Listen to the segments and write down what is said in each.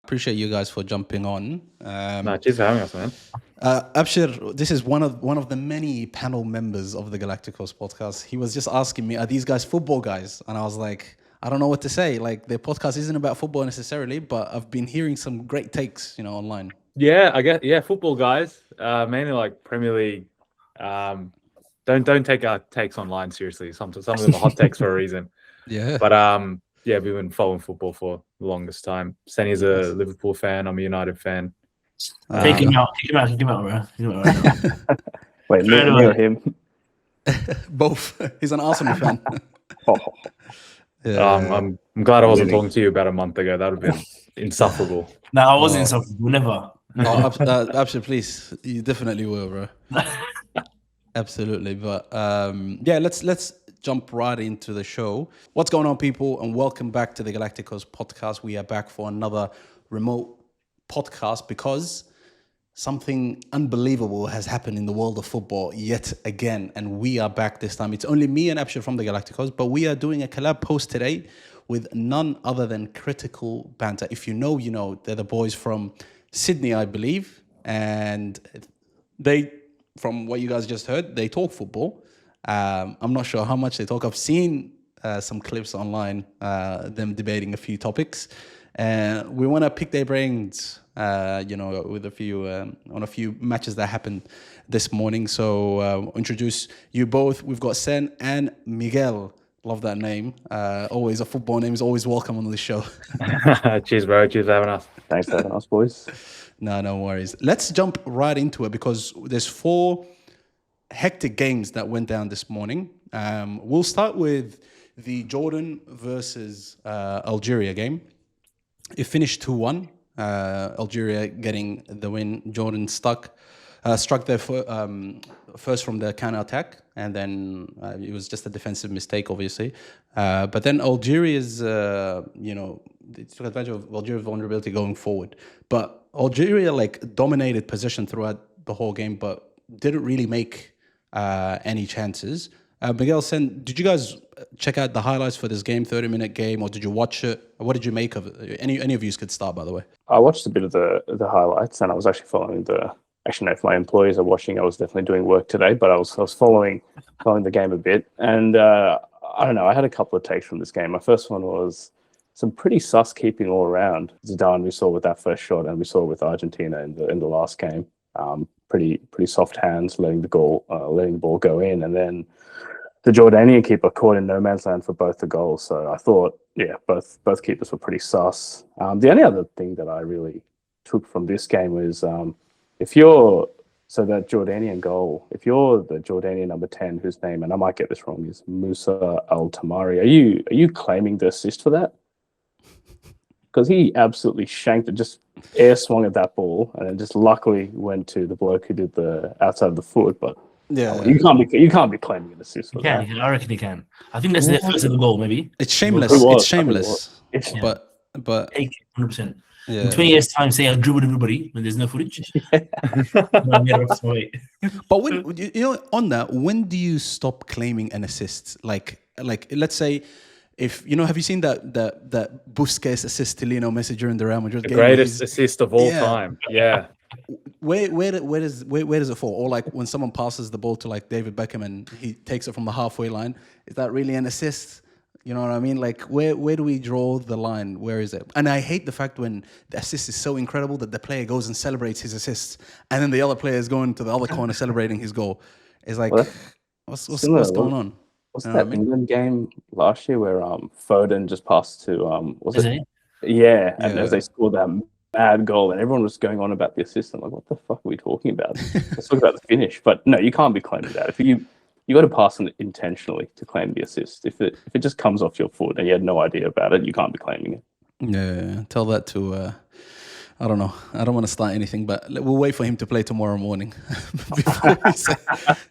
appreciate you guys for jumping on. Cheers for having us, man. Abshir, this is one of the many panel members of the GalacticOz podcast. He was just asking me, are these guys football guys? And I was like, I don't know what to say. Like, their podcast isn't about football necessarily, but I've been hearing some great takes, online. Yeah, I guess, football guys, mainly like Premier League. Don't take our takes online seriously. Some of them are hot takes for a reason. Yeah. But we've been following football for the longest time. Senny's a Liverpool fan. I'm a United fan. Take him out, bro. Wait, me or him? Both. He's an Arsenal fan. I'm glad I wasn't talking to you about a month ago. That would have been insufferable. No, I wasn't insufferable. Never. Absolutely, please. You definitely will, bro. Absolutely. But let's jump right into the show. What's going on, people? And welcome back to the GalacticOz podcast. We are back for another remote podcast because something unbelievable has happened in the world of football yet again. And we are back this time. It's only me and Abshir from the GalacticOz, but we are doing a collab post today with none other than Critical Banter. If you know, you know. They're the boys from Sydney, I believe. And they, from what you guys just heard, they talk football. I'm not sure how much they talk. I've seen some clips online, them debating a few topics. We want to pick their brains, with a few on a few matches that happened this morning. So introduce you both. We've got Sen and Miguel. Love that name. Always a football name is always welcome on the show. Cheers, bro. Cheers for having us. Thanks for having us, boys. No worries. Let's jump right into it because there's 4 hectic games that went down this morning. We'll start with the Jordan versus Algeria game. It finished 2-1. Algeria getting the win. Jordan struck their first from the counter attack, and then it was just a defensive mistake, obviously. But then Algeria's, they took advantage of Algeria's vulnerability going forward. But Algeria dominated possession throughout the whole game, but didn't really make any chances. Miguel, Sen, did you guys check out the highlights for this game, 30-minute game, or did you watch it? What did you make of it? Any of you could start, by the way. I watched a bit of the highlights, and I was actually following if my employees are watching, I was definitely doing work today, but I was following the game a bit. And I don't know, I had a couple of takes from this game. My first one was some pretty sus keeping all around. Zidane, we saw with that first shot, and we saw with Argentina in the last game. Pretty soft hands, letting the ball go in, and then the Jordanian keeper caught in no man's land for both the goals. So I thought, both keepers were pretty sus. The only other thing that I really took from this game was that Jordanian goal, if you're the Jordanian number 10, whose name, and I might get this wrong, is Musa Al-Tamari, are you claiming the assist for that? Because he absolutely shanked it, just air swung at that ball, and then just luckily went to the bloke who did the outside of the foot. But you can't be claiming an assist for that. I reckon he can. I think that's the first of the goal, maybe. It's shameless. It's shameless. But 100%. Yeah. In 20 years' time, say I dribbled everybody when there's no footage. But when on that, when do you stop claiming an assist? Like let's say, if have you seen that Busquets assist to Lionel Messi during the Real Madrid game? The greatest assist of all time. Yeah. Where does it fall? Or when someone passes the ball to David Beckham and he takes it from the halfway line, is that really an assist? You know what I mean? Where do we draw the line? Where is it? And I hate the fact when the assist is so incredible that the player goes and celebrates his assists, and then the other player is going to the other corner celebrating his goal. It's what's going on? What's that England game last year where Foden just passed to was it? Yeah, and as they scored that mad goal, and everyone was going on about the assist. I'm like, what the fuck are we talking about? Let's talk about the finish. But no, you can't be claiming that. If you got to pass it intentionally to claim the assist. If it just comes off your foot and you had no idea about it, you can't be claiming it. Yeah, tell that to I don't know. I don't want to start anything, but we'll wait for him to play tomorrow morning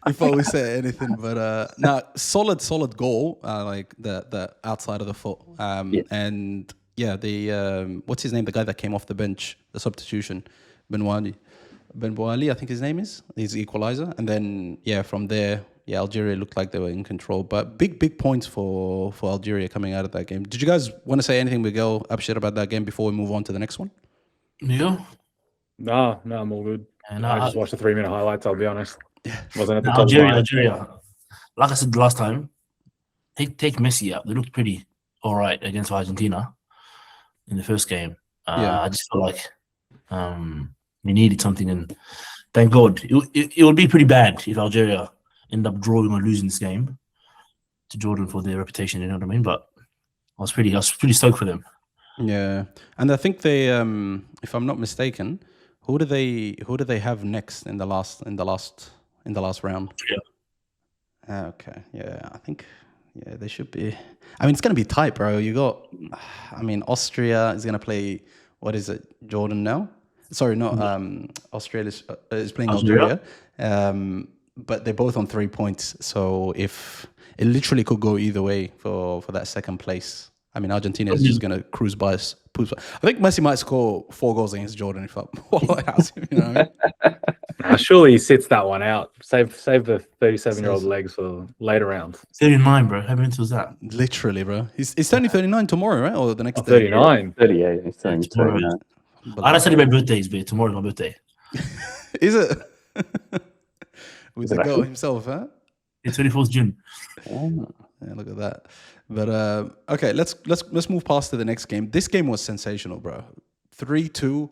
before we say anything. But now, solid goal, like the outside of the foot, and the what's his name? The guy that came off the bench, the substitution, Ben Bouali, I think his name is. He's the equalizer, and then from there. Yeah, Algeria looked like they were in control, but big points for Algeria coming out of that game. Did you guys want to say anything, Miguel, Abshir, about that game before we move on to the next one? You? No, I'm all good. And I just watched the 3-minute highlights. I'll be honest. Wasn't at the top Algeria, of Algeria. Like I said last time, take Messi out. They looked pretty all right against Argentina in the first game. Yeah. I just felt like we needed something, and thank God. It would be pretty bad if Algeria end up drawing or losing this game to Jordan for their reputation. You know what I mean? But I was pretty stoked for them. Yeah, and I think they, if I'm not mistaken, who do they have next in the last round? Okay, yeah, I think they should be. I mean, it's gonna be tight, bro. You got, I mean, Austria is gonna play. What is it, Jordan now? Sorry, not Australia is playing Algeria. But they're both on 3 points, so if it literally could go either way for that second place. I mean, Argentina is just gonna cruise by us. I think Messi might score 4 goals against Jordan if I house him. You know what I mean? surely he sits that one out. Save the 37-year-old legs for later rounds. 39, bro. How many minutes was that? Literally, bro. He's turning 39 tomorrow, right? Or the next day? 39. 38. He's turning 39. I don't celebrate birthdays, but tomorrow's my birthday. Is it? With Is the it goat actually? himself, huh? It's 24th June. Oh. Yeah, look at that. But okay, let's move past to the next game. This game was sensational, bro. 3-2,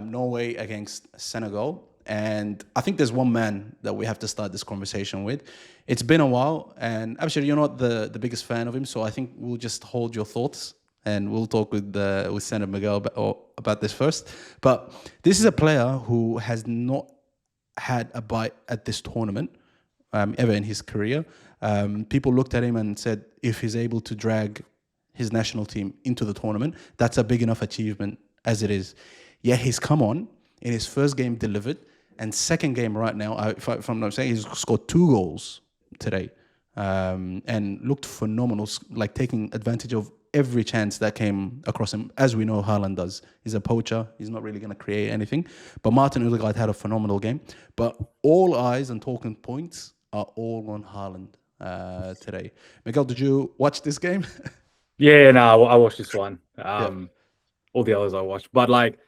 Norway against Senegal. And I think there's one man that we have to start this conversation with. It's been a while, and actually, you're not the biggest fan of him, so I think we'll just hold your thoughts and we'll talk with Senator Miguel about this first. But this is a player who has not had a bite at this tournament ever in his career. People looked at him and said, if he's able to drag his national team into the tournament, that's a big enough achievement as it is. Yeah, he's come on in his first game, delivered, and second game right now, if I'm not saying, he's scored 2 goals today and looked phenomenal, like taking advantage of every chance that came across him. As we know, Haaland does. He's a poacher. He's not really going to create anything. But Martin Odegaard had a phenomenal game. But all eyes and talking points are all on Haaland today. Miguel, did you watch this game? Yeah, no, I watched this one. All the others I watched. But, like,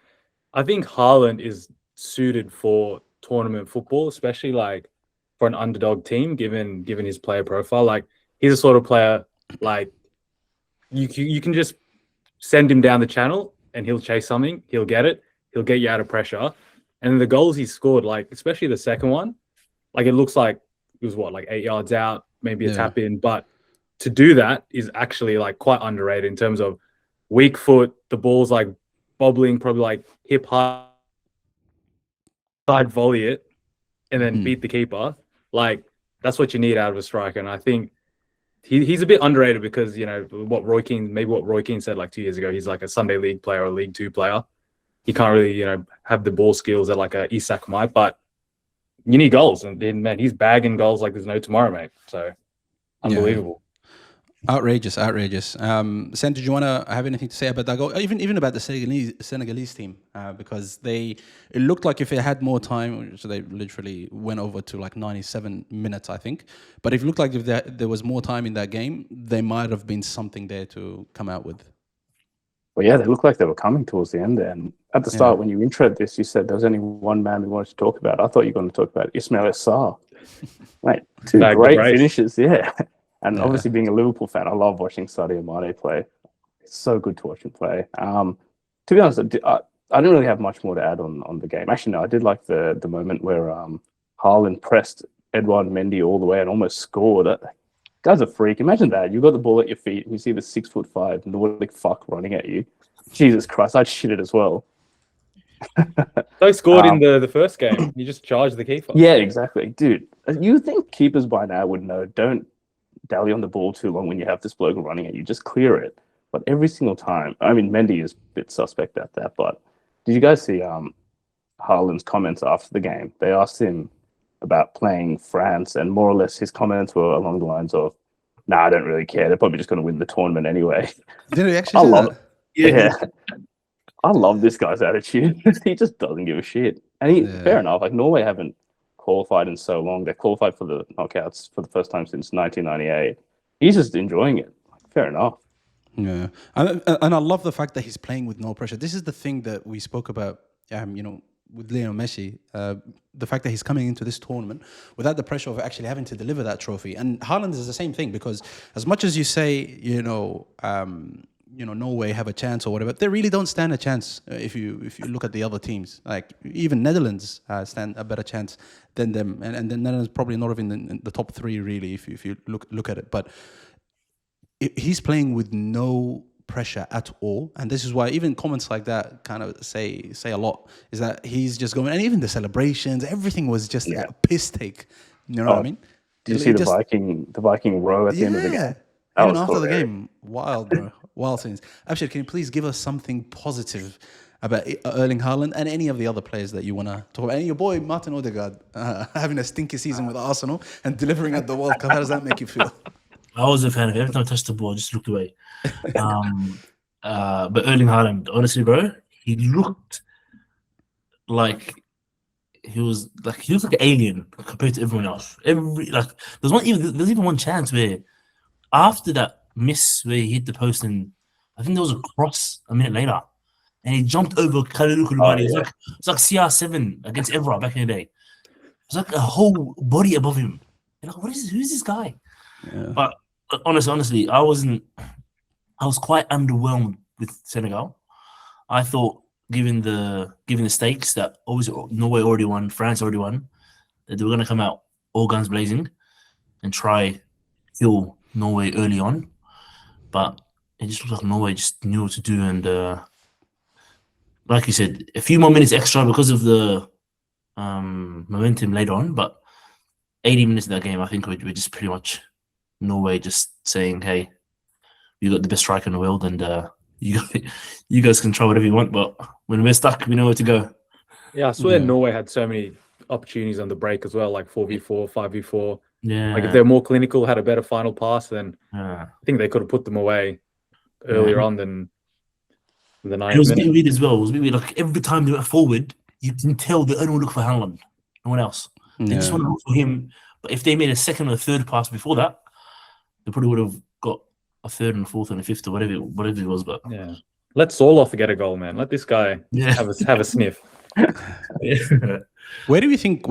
I think Haaland is suited for tournament football, especially, like, for an underdog team, given his player profile. Like, he's a sort of player, like, you can just send him down the channel and he'll chase something. He'll get it. He'll get you out of pressure. And the goals he scored, like, especially the second one, like, it looks like it was, like 8 yards out, maybe a tap in. But to do that is actually, like, quite underrated in terms of weak foot. The ball's, like, bobbling, probably, like, hip high, side volley it, and then beat the keeper. Like, that's what you need out of a striker. And I think he's a bit underrated because, you know, what Roy Keane said like 2 years ago, he's like a Sunday League player or a League 2 player. He can't really, you know, have the ball skills that like a Isak might, but you need goals. And then, man, he's bagging goals like there's no tomorrow, mate. So unbelievable. Outrageous. Sen, did you want to have anything to say about that goal? Even about the Senegalese team? Because it looked like if they had more time, so they literally went over to like 97 minutes, I think. But it looked like if there was more time in that game, there might have been something there to come out with. Well, yeah, they looked like they were coming towards the end there. And at the start, when you introed this, you said there was only one man we wanted to talk about. I thought you were going to talk about Ismail Sarr. Mate, 2 great finishes, yeah. And obviously, being a Liverpool fan, I love watching Sadio Mane play. It's so good to watch him play. To be honest, I didn't really have much more to add on the game. Actually, no, I did like the moment where Haaland pressed Edouard Mendy all the way and almost scored. Guy's a freak. Imagine that. You got the ball at your feet and you see the 6'5" Nordic fuck running at you. Jesus Christ, I'd shit it as well. They scored in the first game. You just charged the keeper. Yeah, exactly. Dude, you think keepers by now would know, don't dally on the ball too long when you have this bloke running at you. Just clear it. But every single time, I mean, Mendy is a bit suspect at that, but did you guys see Haaland's comments after the game? They asked him about playing France, and more or less his comments were along the lines of, I don't really care. They're probably just going to win the tournament anyway. Did he actually say that? Yeah. I love this guy's attitude. He just doesn't give a shit. And fair enough, like Norway haven't qualified in so long. They qualified for the knockouts for the first time since 1998. He's just enjoying it. Fair enough. Yeah, and I love the fact that he's playing with no pressure. This is the thing that we spoke about, with Lionel Messi. The fact that he's coming into this tournament without the pressure of actually having to deliver that trophy. And Haaland is the same thing, because as much as you say, Norway have a chance or whatever, they really don't stand a chance if you look at the other teams. Like even Netherlands stand a better chance than them, and the Netherlands probably not even in the top three really if you look at it. But he's playing with no pressure at all, and this is why even comments like that kind of say a lot. Is that he's just going, and even the celebrations, everything was just a piss take. You know what I mean? Did you see the Viking row at the end of the game? Even after the game, wild, bro, wild things. Abshir, can you please give us something positive about Erling Haaland and any of the other players that you want to talk about? And your boy Martin Odegaard having a stinky season with Arsenal and delivering at the World Cup. How does that make you feel? I was a fan of it. Every time I touched the ball, I just looked away. But Erling Haaland, honestly, bro, he looked like he was like an alien compared to everyone else. There's even one chance where after that miss where he hit the post, and I think there was a cross a minute later, and he jumped over Kalidou Koulibaly. It's like CR7 against Evra back in the day. It's like a whole body above him. You're like, who's this guy? Yeah. But honestly, I was quite underwhelmed with Senegal. I thought, given the stakes that Norway already won, France already won, that they were going to come out all guns blazing and try kill Norway early on. But it just looked like Norway just knew what to do, and like you said, a few more minutes extra because of the momentum later on. But 80 minutes of that game, I think we're just pretty much Norway just saying, hey, you got the best striker in the world, and you guys can try whatever you want, but when we're stuck, we know where to go. Yeah, I swear Norway had so many opportunities on the break as well, like 4v4, 5v4. Yeah. Like if they're more clinical, had a better final pass, then I think they could have put them away earlier on than the 90 minutes. It was a bit weird as well. It was a bit weird. Like every time they went forward, you can tell they only look for Haaland, no one else. They just want to look for him. But if they made a second or third pass before that, they probably would have got a third and a fourth and a fifth or whatever it was. But yeah, let Soloff get a goal, man. Let this guy have a sniff. Where do we think?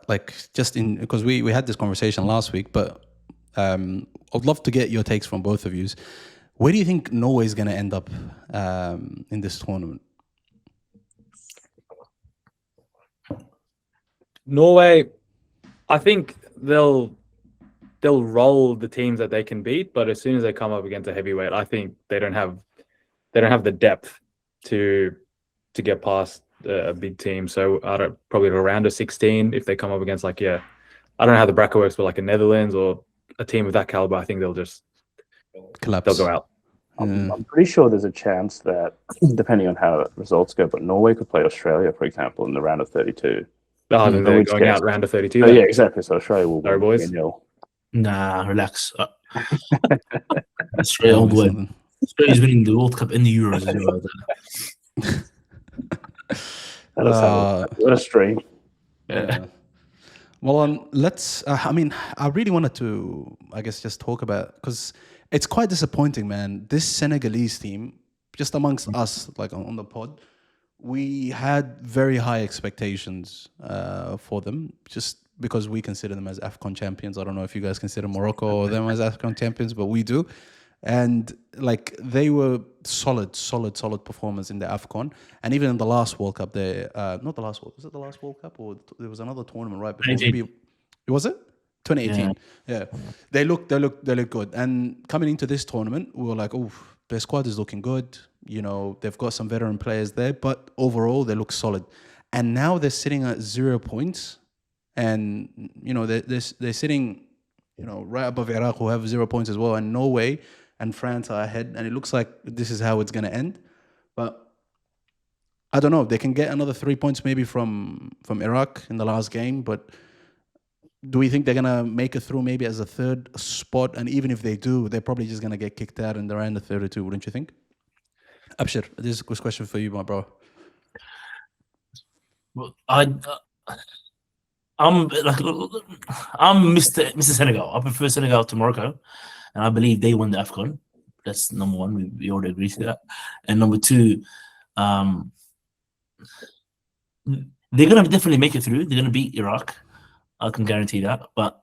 Like just in, because we had this conversation last week, but I'd love to get your takes from both of you. Where do you think Norway is going to end up in this tournament? Norway, I think they'll roll the teams that they can beat, but as soon as they come up against a heavyweight, I think they don't have the depth to get past a big team. So probably around a 16 if they come up against I don't know how the bracket works, but like a Netherlands or a team of that caliber, I think they'll just collapse. They'll go out. I'm pretty sure there's a chance that, depending on how results go, but Norway could play Australia, for example, in the round of 32. Oh, then they're going out round of 32. Oh, yeah, exactly. So Australia will win. Boys. 3-0. Nah, relax. Australia all the way. Australia's winning the World Cup and the Euros as well. What a stream. Yeah. Well, let's. I really wanted to, I guess, just talk about, because it's quite disappointing, man. This Senegalese team, just amongst us, like on the pod, we had very high expectations for them, just because we consider them as AFCON champions. I don't know if you guys consider Morocco or them as AFCON champions, but we do. And like they were solid performance in the AFCON, and even in the last World Cup. Not the last World. Was it the last World Cup, or there was another tournament right before? Maybe was it 2018? Yeah. They look good. And coming into this tournament, we were like, oh, their squad is looking good. You know, they've got some veteran players there, but overall they look solid. And now they're sitting at 0 points, and you know they're sitting, you know, right above Iraq, who have 0 points as well, and Norway and France are ahead, and it looks like this is how it's going to end. But I don't know. They can get another 3 points maybe from Iraq in the last game, but do we think they're going to make it through maybe as a third spot? And even if they do, they're probably just going to get kicked out in the round of 32, wouldn't you think? Abshir, this is a good question for you, my bro. Well, I'm Mr. Senegal. I prefer Senegal to Morocco, and I believe they won the AFCON. That's number one. We already agree to that. And number two, they're gonna definitely make it through. They're gonna beat Iraq. I can guarantee that. But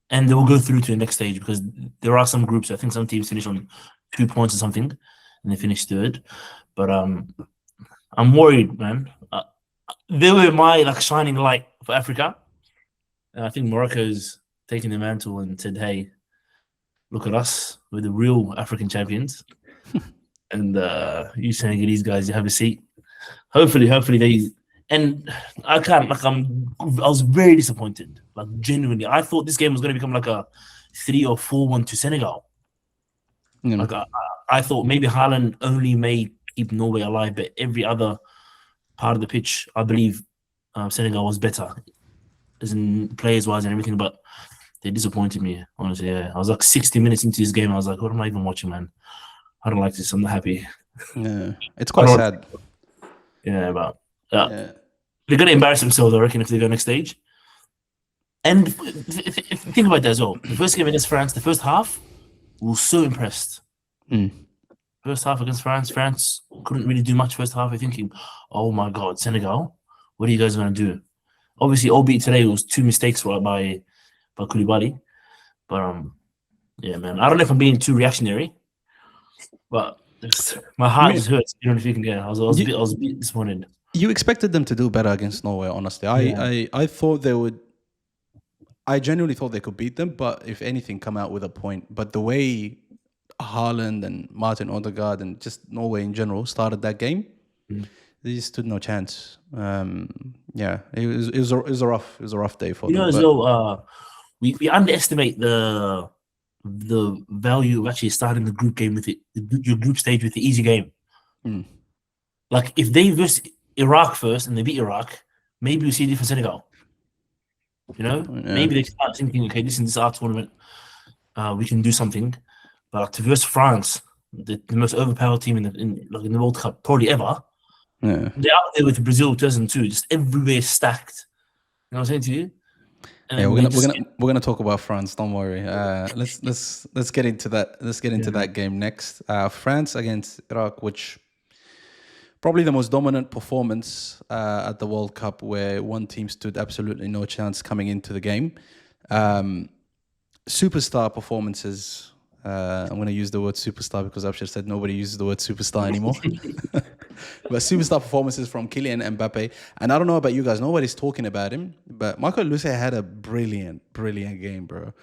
and they will go through to the next stage because there are some groups. I think some teams finish on 2 points or something, and they finish third. But I'm worried, man. They were my shining light for Africa, and I think Morocco's taken the mantle and said, "Hey, look at us. We're the real African champions." And you Senegalese guys, you have a seat. Hopefully they. And I can't I was very disappointed. Genuinely, I thought this game was going to become a 3 or 4-1 to Senegal. I thought maybe Haaland only may keep Norway alive, but every other part of the pitch, I believe Senegal was better, as in players wise and everything. But they disappointed me, honestly. Yeah. I was 60 minutes into this game. I was like, what am I even watching, man? I don't like this. I'm not happy. Yeah, it's quite sad. Yeah, but they're going to embarrass themselves, I reckon, if they go next stage. And think about that as well. The first game against France, the first half, we were so impressed. First half against France couldn't really do much first half. We're thinking, oh my God, Senegal, what are you guys going to do? Obviously, albeit today it was 2 mistakes by Koulibaly. But yeah, man, I don't know if I'm being too reactionary, but my heart just hurts. You know, if you can get it. I was a bit disappointed. You expected them to do better against Norway, honestly. I thought they would. I genuinely thought they could beat them, but if anything, come out with a point. But the way Haaland and Martin Odegaard and just Norway in general started that game, they just stood no chance. Yeah, it was a rough day for them. As though we underestimate the value of actually starting the group game with your group stage with the easy game. If they versus Iraq first and they beat Iraq, maybe we see a different Senegal. Maybe they start thinking, okay, this is our tournament. We can do something. But to versus France, the most overpowered team in the World Cup probably ever. Yeah. They're out there with Brazil 2002, just everywhere stacked. You know what I'm saying to you? And we're gonna talk about France. Don't worry. Let's get into that. Let's get into that game next. France against Iraq, which probably the most dominant performance at the World Cup, where one team stood absolutely no chance coming into the game. Superstar performances. I'm going to use the word superstar because I've just said nobody uses the word superstar anymore. But superstar performances from Kylian Mbappé. And I don't know about you guys. Nobody's talking about him. But Marco Luce had a brilliant game, bro.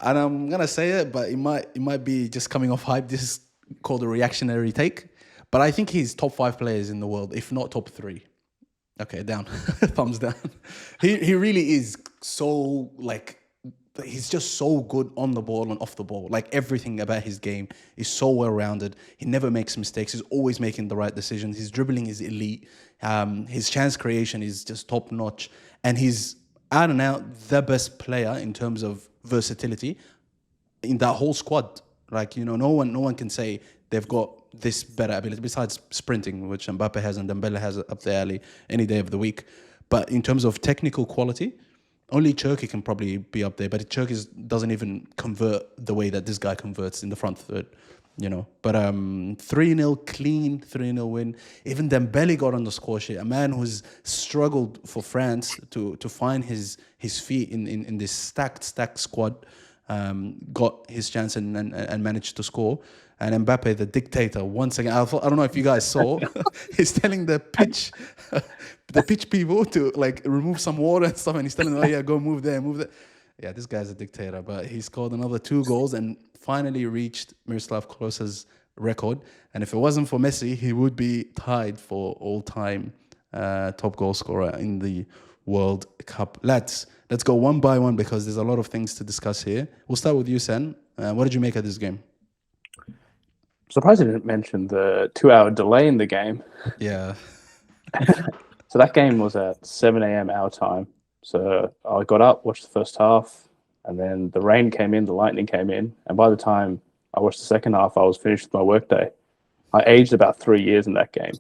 And I'm going to say it, but it might be just coming off hype. This is called a reactionary take. But I think he's top 5 players in the world, if not top 3. Okay, down. Thumbs down. He really is so, he's just so good on the ball and off the ball. Everything about his game is so well-rounded. He never makes mistakes. He's always making the right decisions. His dribbling is elite. His chance creation is just top-notch. And he's out and out the best player in terms of versatility in that whole squad. No one can say they've got this better ability besides sprinting, which Mbappe has and Dembele has up the alley any day of the week. But in terms of technical quality, only Turkey can probably be up there, but Turkey doesn't even convert the way that this guy converts in the front third, But 3-0 clean, 3-0 win. Even Dembele got on the score sheet. A man who's struggled for France to find his feet in this stacked squad, got his chance and managed to score. And Mbappe, the dictator, once again, I don't know if you guys saw, he's telling the pitch people to remove some water and stuff, and he's telling them, oh yeah, go move there. Yeah, this guy's a dictator, but he scored another 2 goals and finally reached Miroslav Klose's record. And if it wasn't for Messi, he would be tied for all-time top goal scorer in the World Cup. Let's go one by one because there's a lot of things to discuss here. We'll start with you, Sen. What did you make of this game? Surprised I didn't mention the 2-hour delay in the game. Yeah. So that game was at 7 a.m. our time. So I got up, watched the first half, and then the rain came in, the lightning came in. And by the time I watched the second half, I was finished with my workday. I aged about 3 years in that game.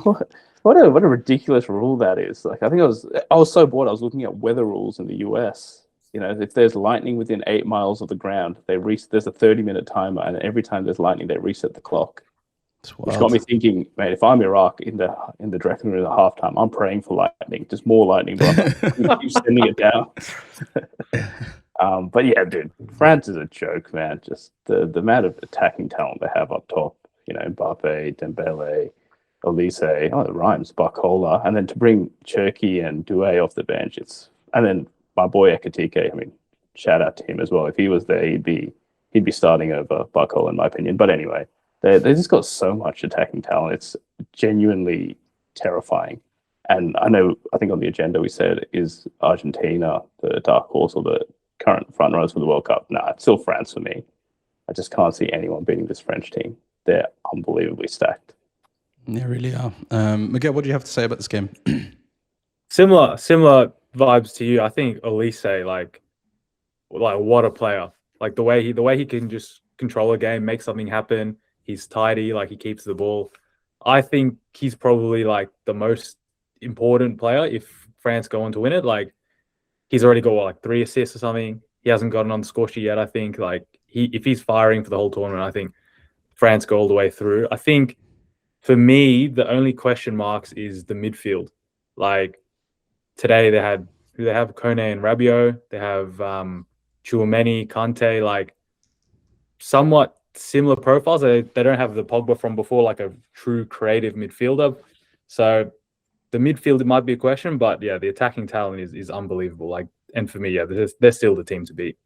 What a ridiculous rule that is. I think I was so bored. I was looking at weather rules in the US. if there's lightning within 8 miles of the ground, there's a 30-minute timer, and every time there's lightning, they reset the clock. Which got me thinking, man, if I'm Iraq in the dressing room at halftime, I'm praying for lightning, just more lightning, brother. Keep sending it down. But yeah, dude, France is a joke, man. Just the amount of attacking talent they have up top. Mbappe, Dembele, Elise, it rhymes, Barcola, and then to bring Cherki and Doué off the bench, and then my boy Ekatike. I mean, shout out to him as well. If he was there, he'd be starting over Barcola, in my opinion. But anyway. They just got so much attacking talent. It's genuinely terrifying. And I think on the agenda we said, is Argentina the dark horse or the current front runners for the World Cup? Nah, it's still France for me. I just can't see anyone beating this French team. They're unbelievably stacked. They really are. Miguel, what do you have to say about this game? Similar vibes to you. I think Elise, like what a player. Like the way he can just control a game, make something happen. He's tidy, like he keeps the ball. I think he's probably like the most important player if France go on to win it. Like he's already got like 3 assists or something. He hasn't gotten on the score sheet yet. I think like if he's firing for the whole tournament, I think France go all the way through. I think for me, the only question marks is the midfield. Like today they have Kone and Rabiot. They have Tchouaméni, Kante, like somewhat similar profiles. They don't have the Pogba from before, like a true creative midfielder. So the midfield, it might be a question, but yeah, the attacking talent is unbelievable. Like, and for me, yeah, they're still the team to beat.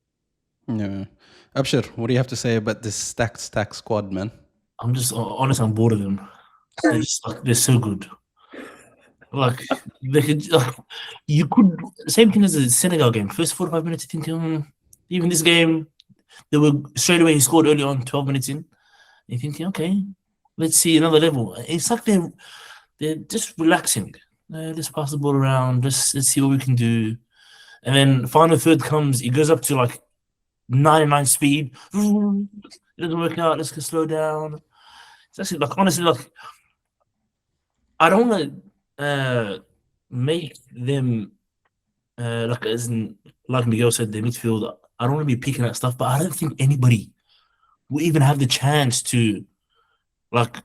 Yeah. Abshir, what do you have to say about this stacked squad, man? I'm just honest. I'm bored of them. They're so good. Like they could, you could same thing as the Senegal game. First 45 minutes, you think even this game. They were straight away. He scored early on, 12 minutes in. You're thinking, okay, let's see another level. It's like they're just relaxing. Let's pass the ball around. Let's see what we can do. And then final third comes. He goes up to like 99 speed. It doesn't work out. Let's go slow down. It's actually like honestly, like I don't want to make them like Miguel said, the midfield. I don't want to be picking at stuff, but I don't think anybody will even have the chance to like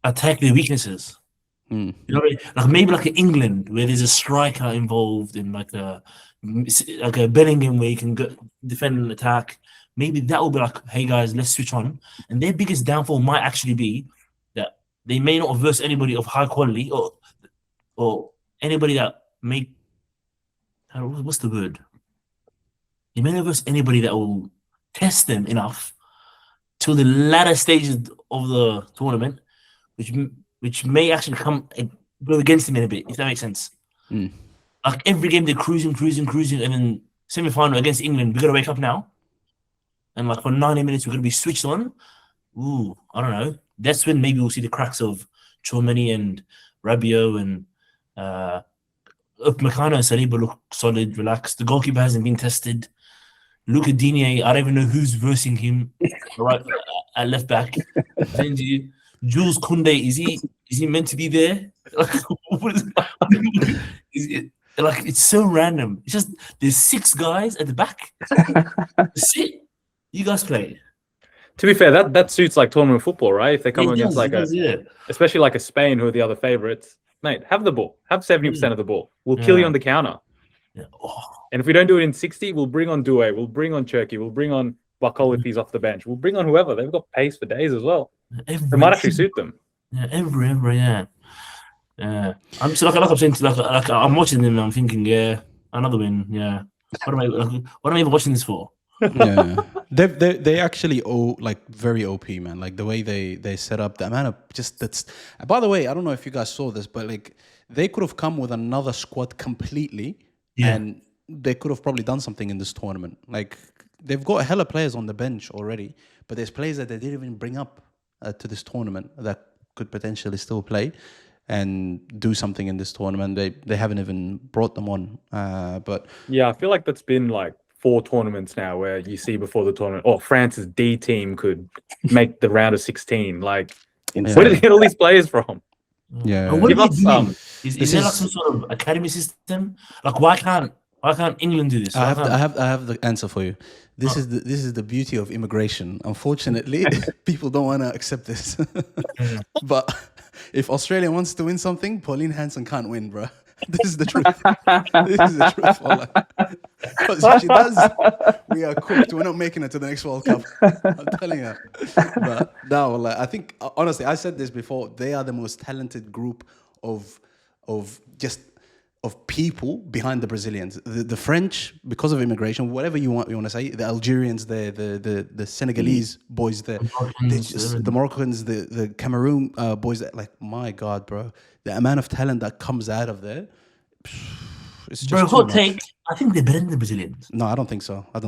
attack their weaknesses. You know what I mean? Like maybe like in England where there's a striker involved in like a Bellingham where you can go defend and attack. Maybe that will be like, hey guys, let's switch on. And their biggest downfall might actually be that they may not verse anybody of high quality or anybody that what's the word? You may not verse anybody that will test them enough till the latter stages of the tournament, which may actually go against them in a bit, if that makes sense. Like every game they're cruising, and then semi-final against England, we got to wake up now. And like for 90 minutes, we're going to be switched on. Ooh, I don't know. That's when maybe we'll see the cracks of Tchouaméni and Rabiot and Upamecano and Saliba look solid, relaxed. The goalkeeper hasn't been tested. Luca Digne, I don't even know who's versing him right at left back. Jules Koundé, is he meant to be there? Like it's so random. It's just there's 6 guys at the back. Sit, you guys play. To be fair, that suits like tournament football, right? If they come against especially like a Spain, who are the other favorites, mate, have the ball, have 70% of the ball. We'll kill you on the counter. Yeah. Oh. And if we don't do it in 60, we'll bring on Doué, we'll bring on Cherki, we'll bring on Barcola if he's off the bench. We'll bring on whoever. They've got pace for days as well. It might actually suit them. Yeah, every yeah. I'm just like I'm saying, like I'm watching them and I'm thinking, yeah, another win. Yeah. What am I even watching this for? Yeah, they actually very OP, man. Like the way they set up the amount of that's. By the way, I don't know if you guys saw this, but like they could have come with another squad completely, and they could have probably done something in this tournament. Like they've got a hella players on the bench already, but there's players that they didn't even bring up to this tournament that could potentially still play and do something in this tournament. They haven't even brought them on. But yeah, I feel like that's been like 4 tournaments now where you see before the tournament, France's D team could make the round of 16. Like, where did they get all these players from? Yeah, give us some. Is there like some sort of academy system? Like, why can't Why can't England do this? I have the answer for you. This is the beauty of immigration. Unfortunately, people don't want to accept this. But if Australia wants to win something, Pauline Hanson can't win, bro. This is the truth. This is the truth. Because if she does, we are cooked. We're not making it to the next World Cup. I'm telling you. But no, like, I think honestly, I said this before. They are the most talented group of people behind the Brazilians. The French, because of immigration, whatever you want to say, the Algerians, the Senegalese boys there, the Moroccans, the Cameroon boys there, like, my God, bro, the amount of talent that comes out of there, it's just Bro, hot take. I think they're better than the Brazilians. No, I don't think so. I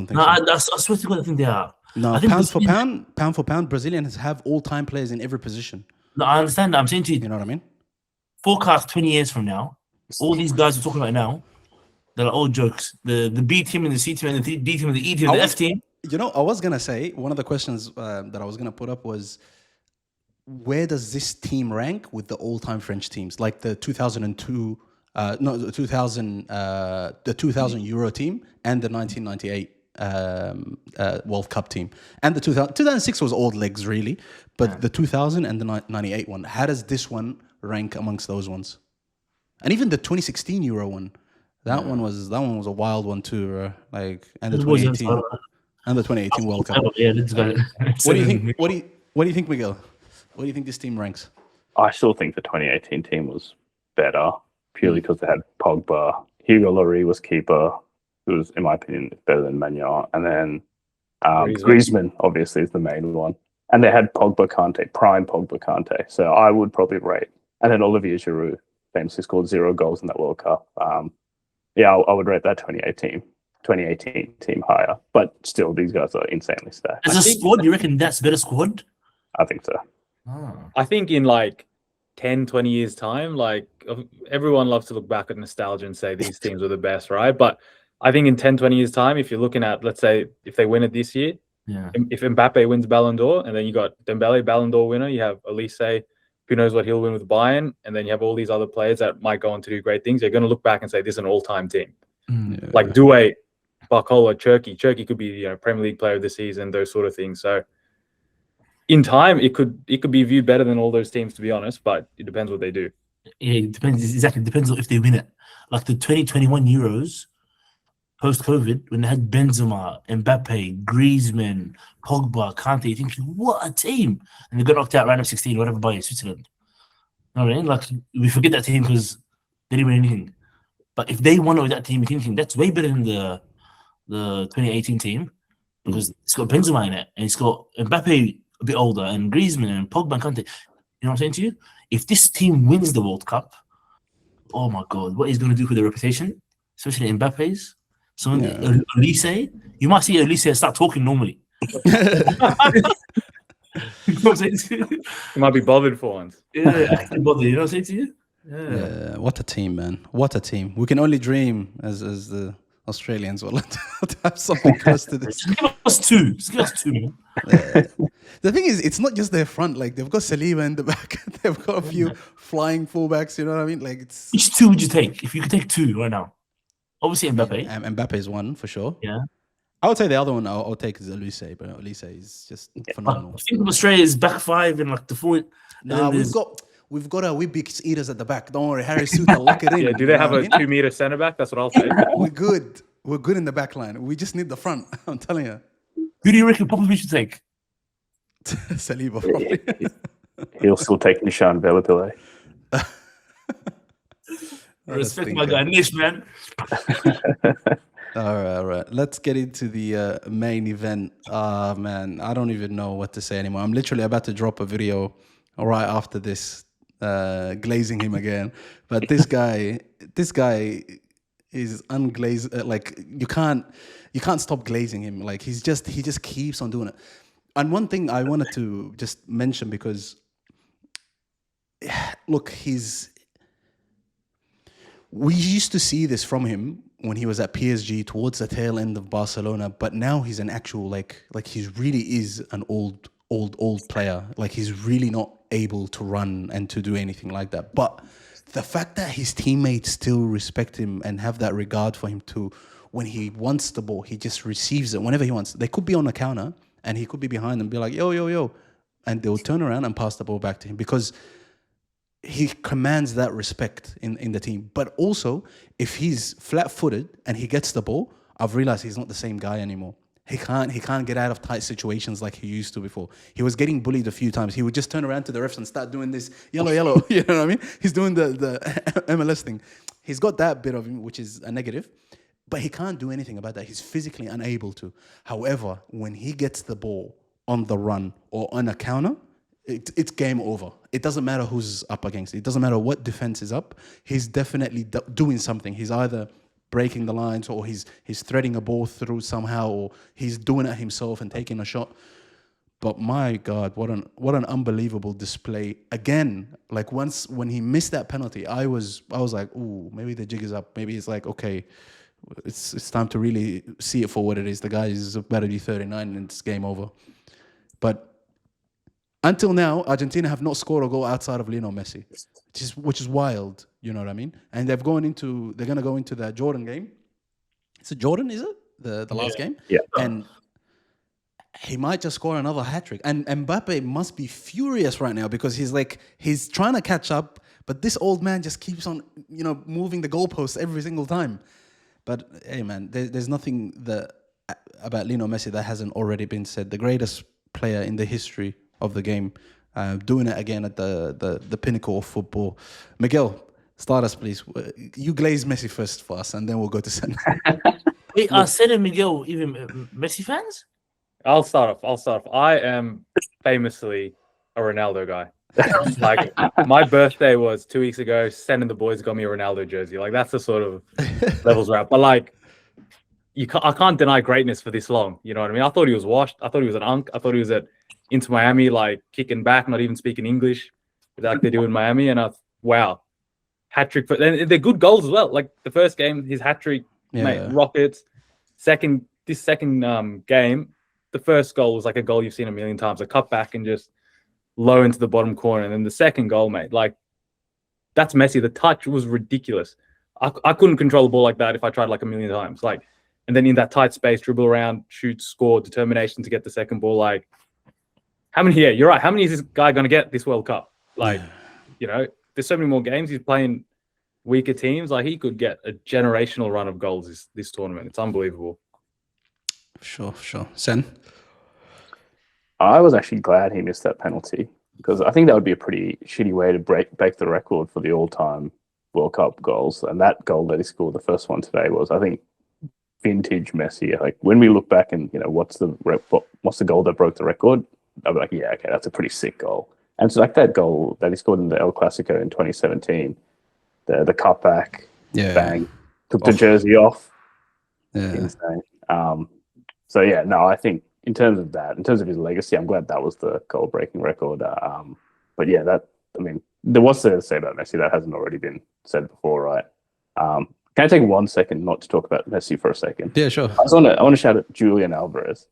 swear to God, I think they are. No, I think pound for pound, Brazilians have all-time players in every position. No, I understand that. I'm saying to you, you know what I mean? Forecast 20 years from now, all these guys we're talking about now, they're all jokes. The B team and the C team and the D team and the E team and the F team. You know, I was going to say, one of the questions that I was going to put up was, where does this team rank with the all-time French teams? Like the 2002, the 2000 Euro team and the 1998 World Cup team. And the 2006 was old legs, really. But the 2000 and the 98 one, how does this one rank amongst those ones? And even the 2016 Euro one, that one was a wild one too, like, and the 2018 World Cup. Yeah, let's go. What do you think? What do you think, Miguel? What do you think this team ranks? I still think the 2018 team was better, purely because they had Pogba. Hugo Lloris was keeper, who was, in my opinion, better than Magnan. And then Griezmann, obviously, is the main one. And they had Pogba Kante, prime Pogba Kante. So I would probably rate. And then Olivier Giroud famously scored 0 goals in that World Cup. I would rate that 2018 team higher. But still, these guys are insanely stacked. As a squad, you reckon that's a better squad? I think so. I think in like 10, 20 years' time, like, everyone loves to look back at nostalgia and say these teams were the best, right? But I think in 10, 20 years' time, if you're looking at, let's say, if they win it this year, if Mbappe wins Ballon d'Or, and then you got Dembele, Ballon d'Or winner, you have Elise, who knows what he'll win with Bayern, and then you have all these other players that might go on to do great things, you're going to look back and say, this is an all-time team. Like Doué, Barcola, Cherki. Cherki could be, Premier League player of the season, those sort of things. So in time, it could be viewed better than all those teams, to be honest, but it depends what they do. Yeah, it depends. Exactly. It depends on if they win it. Like the 2021 Euros, post-COVID, when they had Benzema, Mbappe, Griezmann, Pogba, Kante, you think, what a team. And they got knocked out round of 16, whatever, by Switzerland. You know what I mean? Like, we forget that team because they didn't win anything. But if they won with that team, you're thinking that's way better than the 2018 team, because it's got Benzema in it, and it's got Mbappe a bit older, and Griezmann and Pogba and Kante. You know what I'm saying to you? If this team wins the World Cup, oh my God, what he's going to do for their reputation, especially Mbappe's. So Elise, you might see Elise start talking normally. You know what I'm saying to you? He might be bothered for once. Yeah, acting bothered. You know what I'm saying to you? Yeah, what a team, man! What a team! We can only dream as the Australians will to have something close to this. Just give us two. Just give us two. The thing is, it's not just their front. Like, they've got Saliba in the back. They've got a few flying fullbacks. You know what I mean? Like, it's... Which two would you take if you could take two right now? Obviously, Mbappe. Mbappe is one for sure. Yeah. I would say the other one I'll take is Elise, but Elise is just phenomenal. I think of Australia's back five and like the forward. No, we've got our Weebics eaters at the back. Don't worry, Harry Souttar will lock it in. Yeah, do they have a 2-meter centre back? That's what I'll say. We're good. We're good in the back line. We just need the front. I'm telling you. Who do you reckon Popovich should take? Saliba, probably. He'll still take Nishan Velapille. Respect my guy, Nish, man. All right. Let's get into the main event. Man, I don't even know what to say anymore. I'm literally about to drop a video right after this, glazing him again. But this guy is unglazed. Like, you can't stop glazing him. Like, he just keeps on doing it. And one thing I wanted to just mention, because look, we used to see this from him when he was at PSG towards the tail end of Barcelona, but now he's an actual like he really is an old player. Like, he's really not able to run and to do anything like that. But the fact that his teammates still respect him and have that regard for him too, when he wants the ball, he just receives it whenever he wants. They could be on a counter and he could be behind and be like, yo, yo, yo. And they'll turn around and pass the ball back to him because he commands that respect in the team. But also, if he's flat-footed and he gets the ball, I've realized he's not the same guy anymore. He can't get out of tight situations like he used to before. He was getting bullied a few times. He would just turn around to the refs and start doing this yellow. You know what I mean? He's doing the MLS thing. He's got that bit of him, which is a negative, but he can't do anything about that. He's physically unable to. However, when he gets the ball on the run or on a counter, it's game over. It doesn't matter who's up against it. It doesn't matter what defense is up. He's definitely doing something. He's either breaking the lines or he's threading a ball through somehow, or he's doing it himself and taking a shot. But my God, what an unbelievable display. Again, like once when he missed that penalty, I was like, ooh, maybe the jig is up. Maybe it's like, okay, it's time to really see it for what it is. The guy is about to be 39 and it's game over. But until now, Argentina have not scored a goal outside of Lionel Messi, which is wild. You know what I mean? And they're going to go into the Jordan game. It's a Jordan, is it? The last game? Yeah. And he might just score another hat-trick. And Mbappe must be furious right now because he's trying to catch up, but this old man just keeps on, moving the goalposts every single time. But hey, man, there's nothing about Lionel Messi that hasn't already been said. The greatest player in the history of the game, doing it again at the pinnacle of football. Miguel, start us, please. You glaze Messi first for us, and then we'll go to Sen. Wait, are Sen and Miguel even Messi fans? I'll start off. I am famously a Ronaldo guy. Like, my birthday was 2 weeks ago. Sen and the boys got me a Ronaldo jersey. Like, that's the sort of levels we're at. But like, I can't deny greatness for this long. You know what I mean? I thought he was washed. I thought he was an unk. I thought he was at Inter Miami, like kicking back, not even speaking English, like they do in Miami. And wow, hat trick. And they're good goals as well. Like the first game, his hat trick, mate, rockets. This second game, the first goal was like a goal you've seen a million times. A cut back and just low into the bottom corner. And then the second goal, mate, like that's Messi. The touch was ridiculous. I couldn't control the ball like that if I tried like a million times. Like, and then in that tight space, dribble around, shoot, score, determination to get the second ball. Like, how many? Yeah, you're right. How many is this guy going to get this World Cup? Like, there's so many more games. He's playing weaker teams. Like, he could get a generational run of goals this tournament. It's unbelievable. Sure. Sen? I was actually glad he missed that penalty because I think that would be a pretty shitty way to break the record for the all-time World Cup goals. And that goal that he scored, the first one today, was, I think, vintage Messi. Like, when we look back and, what's the goal that broke the record? I'll be like, yeah, okay, that's a pretty sick goal. And so like that goal that he scored in the El Clasico in 2017, the cutback, bang, took the jersey off. Yeah. Insane. So yeah, no, I think in terms of his legacy, I'm glad that was the goal-breaking record. But yeah, there was to say about Messi that hasn't already been said before, right? Can I take 1 second not to talk about Messi for a second? Yeah, sure. I want to shout out Julian Alvarez.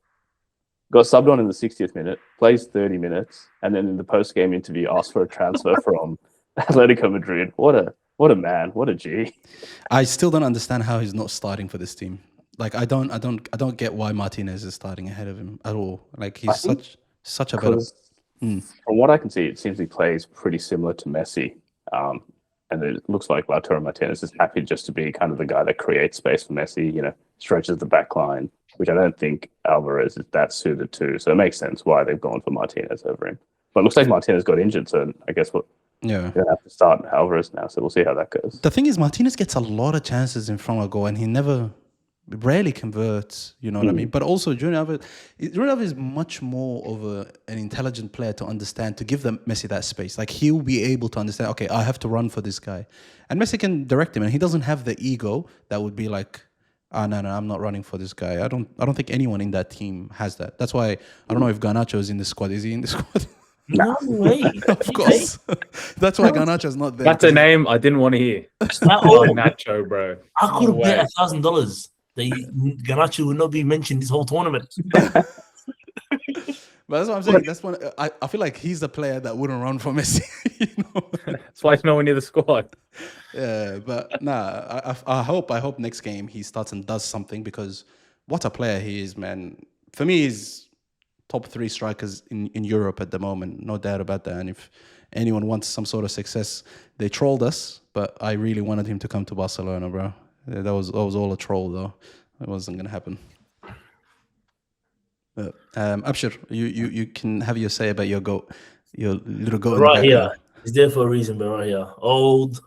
Got subbed on in the 60th minute, plays 30 minutes, and then in the post-game interview asked for a transfer from Atletico Madrid. What a man, what a G. I still don't understand how he's not starting for this team. Like, I don't get why Martinez is starting ahead of him at all. Like, he's such a better. From what I can see, it seems he plays pretty similar to Messi. And it looks like Lautaro Martinez is happy just to be kind of the guy that creates space for Messi, stretches the back line, which I don't think Alvarez is that suited to. So it makes sense why they've gone for Martinez over him. But it looks like Martinez got injured, so I guess they're going to have to start Alvarez now, so we'll see how that goes. The thing is, Martinez gets a lot of chances in front of goal, and he rarely converts, you know what I mean? But also, Julian Alvarez is much more of an intelligent player to understand, to give Messi that space. Like, he'll be able to understand, okay, I have to run for this guy. And Messi can direct him, and he doesn't have the ego that would be like, no, I'm not running for this guy. I don't think anyone in that team has that. That's why I don't know if Garnacho is in the squad. Is he in the squad? No way. Of course. That's why Garnacho's not there. That's a name I didn't want to hear. Garnacho, bro. I could have bet $1,000 that Garnacho would not be mentioned this whole tournament. But that's what I'm saying. That's one. I feel like he's the player that wouldn't run for Messi. That's why he's nowhere near the squad. Yeah, but nah, I hope next game he starts and does something, because what a player he is, man. For me, he's top 3 strikers in Europe at the moment, no doubt about that. And if anyone wants some sort of success, they trolled us, but I really wanted him to come to Barcelona, bro. Yeah, that was all a troll, though. It wasn't gonna happen. But Abshir, you can have your say about your goat, your little goat in the Right background. here. He's there for a reason, but right here. Old,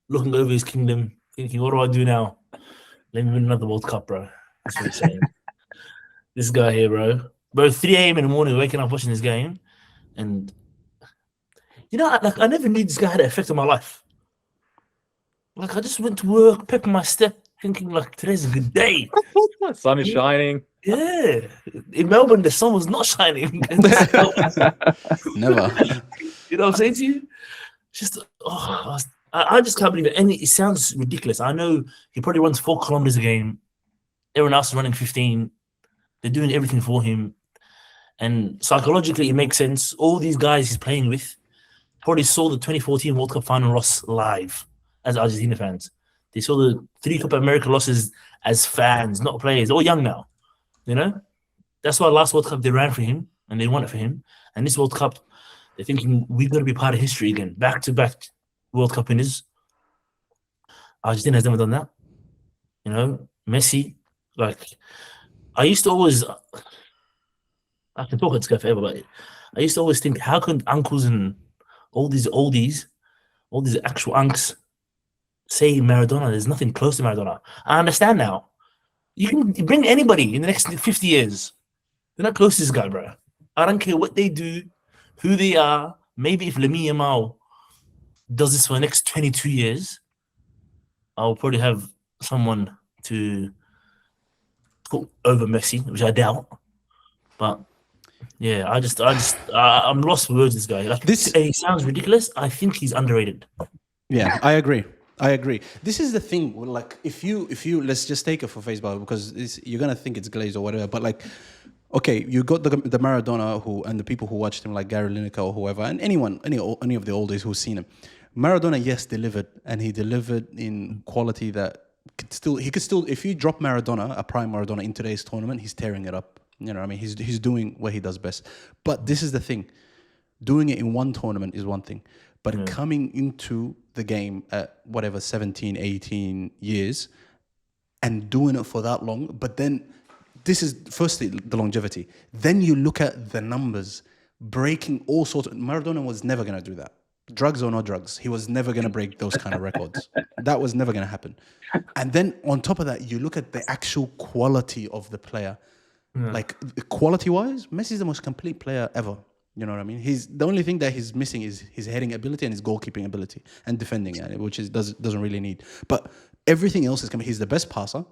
looking over his kingdom, thinking, what do I do now? Let me win another World Cup, bro. That's what he's saying. This guy here, bro. Bro, 3 a.m. in the morning, waking up watching this game. And, you know, I never knew this guy had an effect on my life. Like, I just went to work, pepping my step, thinking, like, today's a good day. Sun is shining. Yeah. In Melbourne, the sun was not shining. Never. You know what I'm saying to you? Just, I just can't believe it. And it sounds ridiculous. I know he probably runs 4 kilometers a game. Everyone else is running 15. They're doing everything for him. And psychologically, it makes sense. All these guys he's playing with probably saw the 2014 World Cup final loss live as Argentina fans. They saw the 3 Copa America losses as fans, not players. They're all young now. You know? That's why last World Cup they ran for him and they won it for him. And this World Cup, they're thinking we've got to be part of history again. Back-to-back World Cup winners. Argentina has never done that. You know? Messi, like, I used to always, I can talk at this guy forever, but I used to always think, how can uncles and all these oldies, all these actual unks say Maradona? There's nothing close to Maradona. I understand now. You can bring anybody in the next 50 years. They're not close to this guy, bro. I don't care what they do, who they are. Maybe if Lamine Yamal does this for the next 22 years, I'll probably have someone to put over Messi, which I doubt. But yeah, I'm lost for words. This guy, like, he sounds ridiculous. I think he's underrated. Yeah, I agree. This is the thing. Like, if you let's just take it for face value, because you're gonna think it's glazed or whatever. But like, okay, you got the Maradona and the people who watched him, like Gary Lineker or whoever, and any of the oldies who've seen him. Maradona, yes, delivered, and he delivered in quality that he could still. If you drop Maradona, a prime Maradona, in today's tournament, he's tearing it up. You know what I mean? He's doing what he does best. But this is the thing. Doing it in one tournament is one thing. But coming into the game at whatever, 17, 18 years and doing it for that long, but then this is firstly the longevity. Then you look at the numbers, breaking all sorts of... Maradona was never going to do that. Drugs or no drugs, he was never going to break those kind of records. That was never going to happen. And then on top of that, you look at the actual quality of the player. Like, quality-wise, Messi's the most complete player ever. You know what I mean? The only thing that he's missing is his heading ability and his goalkeeping ability and defending, which doesn't really need. But everything else is coming. He's the best passer.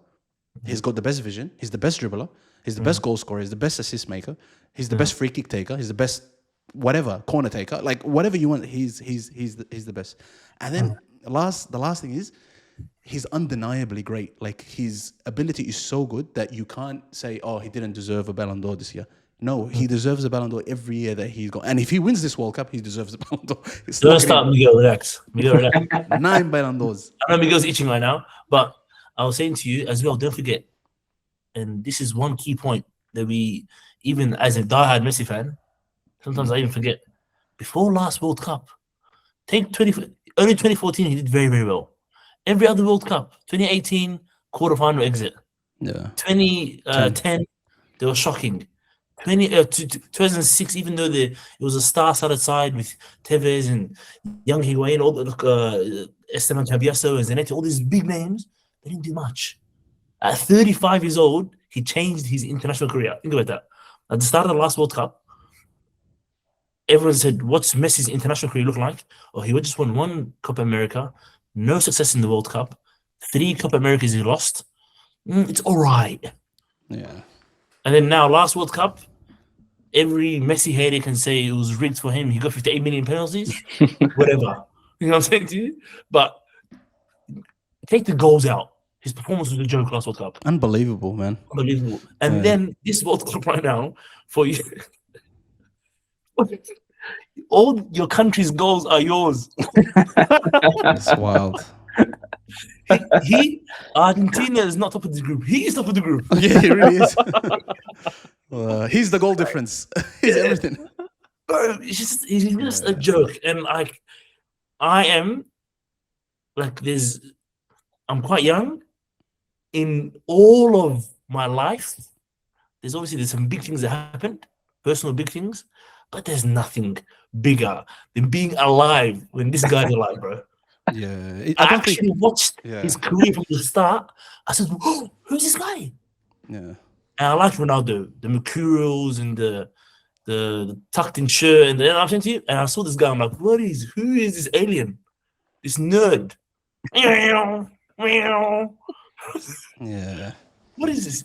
He's got the best vision. He's the best dribbler. He's the best goal scorer. He's the best assist maker. He's the best free kick taker. He's the best whatever corner taker. Like, whatever you want, he's the best. And then the last thing is, he's undeniably great. Like, his ability is so good that you can't say, oh, he didn't deserve a Ballon d'Or this year. No, he deserves a Ballon d'Or every year that he's got. And if he wins this World Cup, he deserves a Ballon d'Or. Don't stop, Miguel. Relax. 9 Ballon d'Ors. I know Miguel's itching right now, but I was saying to you as well, don't forget, and this is one key point that we, even as a diehard Messi fan, sometimes I even forget. Before last World Cup, early 2014, he did very, very well. Every other World Cup, 2018, quarterfinal exit. Yeah. 2010, they were shocking. 2006, even though it was a star-studded side with Tevez and young Higuain, all Esteban Caballero and Zanetti, all these big names, they didn't do much. At 35 years old, he changed his international career. Think about that. At the start of the last World Cup, everyone said, what's Messi's international career look like? Oh, he just won 1 Copa America, no success in the World Cup, 3 Copa Americas he lost. It's all right. Yeah. And then now, last World Cup, every Messi hater can say it was rigged for him. He got 58 million penalties, whatever. You know what I'm saying to you? But take the goals out. His performance was a joke last World Cup. Unbelievable, man. Unbelievable. And then this World Cup right now, for you, All your country's goals are yours. It's wild. Argentina is not top of the group. He is top of the group. Yeah, he really is. He's the goal difference. He's everything. Bro, he's just a joke. And like, I am like, I'm quite young. In all of my life, there's some big things that happened, personal big things, but there's nothing bigger than being alive when this guy's alive, bro. Yeah, I actually watched his career from the start. I said, "Whoa, who's this guy?" Yeah, and I liked Ronaldo, the mercurials and the tucked in shirt, and then I'm saying to you, and I saw this guy. I'm like, who is this alien? This nerd? Yeah. What is this?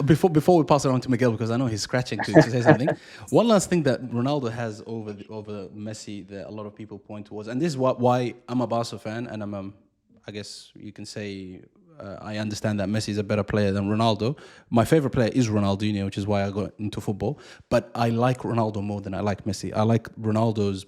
Before we pass it on to Miguel, because I know he's scratching to say something. One last thing that Ronaldo has over Messi that a lot of people point towards, and this is why I'm a Barca fan, and I guess you can say I understand that Messi is a better player than Ronaldo. My favorite player is Ronaldinho, which is why I got into football. But I like Ronaldo more than I like Messi. I like Ronaldo's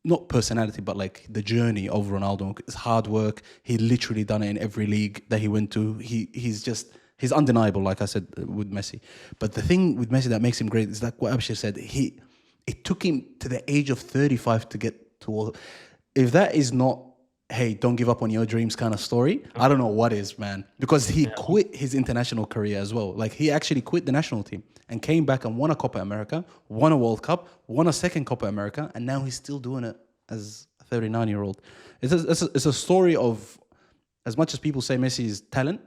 not personality, but like the journey of Ronaldo. It's hard work. He literally done it in every league that he went to. He's undeniable, like I said, with Messi. But the thing with Messi that makes him great is like what Abshir said. It took him to the age of 35 to get to all. If that is not, hey, don't give up on your dreams kind of story, I don't know what is, man. Because he quit his international career as well. Like he actually quit the national team and came back and won a Copa America, won a World Cup, won a second Copa America, and now he's still doing it as a 39-year-old. It's a story of, as much as people say Messi is talent,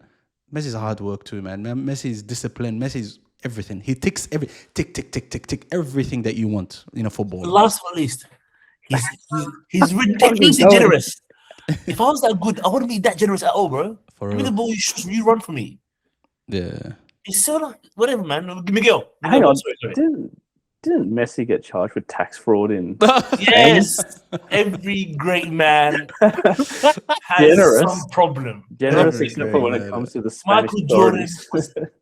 Messi's hard work too, man. Messi's discipline. Messi's everything. He ticks tick everything that you want in a football. Last but not least, he's ridiculously generous. If I was that good, I wouldn't be that generous at all, bro. Give me the ball, you run for me. Yeah. It's so like, whatever, man. Miguel. Hang on. Sorry. Didn't Messi get charged with tax fraud in? Yes. Every great man has some problem. Generous, except for when it comes to the Spanish